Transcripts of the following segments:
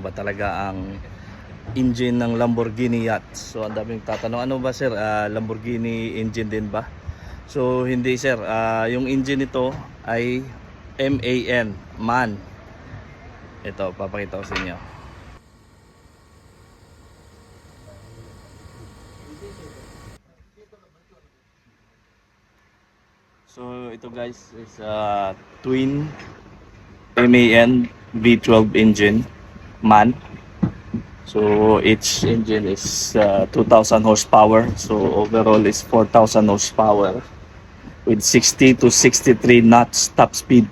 ano ba talaga ang engine ng Lamborghini Yacht. So ang daming tatanong, ano ba sir, Lamborghini engine din ba? So hindi sir, yung engine nito ay MAN, MAN. Ito, papakita ko sa inyo. So ito guys is twin MAN V12 engine, MAN. So each engine is 2,000 horsepower. So overall is 4,000 horsepower with 60 to 63 knots top speed.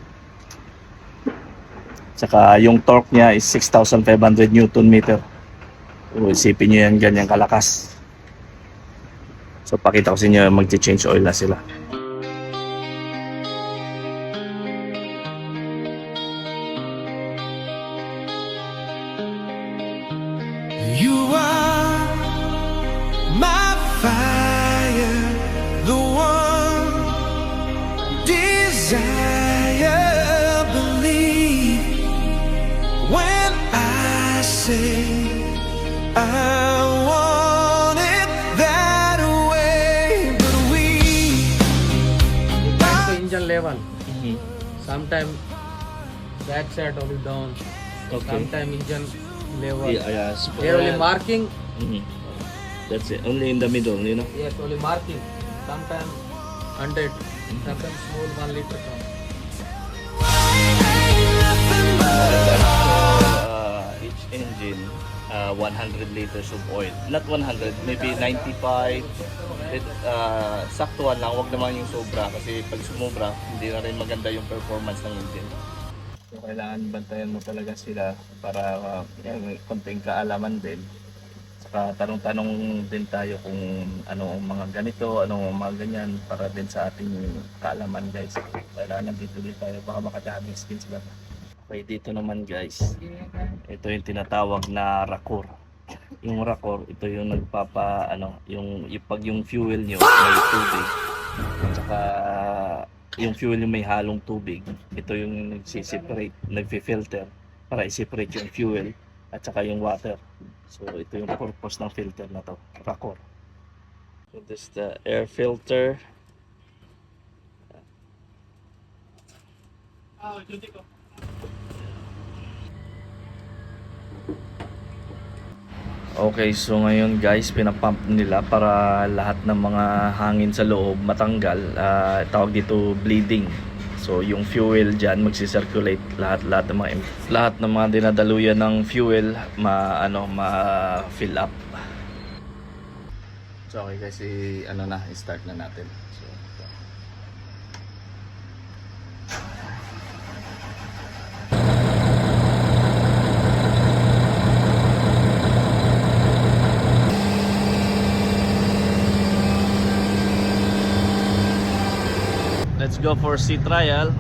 Saka yung torque niya is 6,500 Newton meter. So isipin nyo yan, ganyan kalakas. So pakita ko sa inyo, mag-change oil na sila. You are my fire, the one desire. Believe when I say I want it that way, but we Back to engine level. Sometimes back side only down. Okay. Sometimes engine level. Yes. They're only marking. That's it. Only in the middle, you know. Yes, only marking. Sometimes 100. Sometimes small 1 liter come. Each engine 100 liters of oil. Not 100, maybe 95. Saktuhan lang, wag naman yung sobra kasi pag sumobra, hindi na rin maganda yung performance ng engine. So kailangan bantayan mo talaga sila para may konting kaalaman din. Saka tanong-tanong din tayo kung ano ang mga ganito, ano ang mga ganyan para din sa ating kaalaman guys. Kailangan dito din tayo baka makadaming skins sila. Okay, dito naman guys, ito yung tinatawag na racor. Yung racor, ito yung nagpapa yung pag yung fuel nyo may tubig at saka yung fuel yung may halong tubig, ito yung nagsi-separate, nagfi-filter para i-separate yung fuel at saka yung water. So ito yung purpose ng filter na to, racor. So this is the air filter. Okay, so ngayon guys, pinapump nila para lahat ng mga hangin sa loob matanggal. Tawag dito bleeding. So yung fuel diyan magsi-circulate lahat ng mga dinadaluyan ng fuel ma-fill up. So okay guys, i-start na natin. So let's go for sea trial.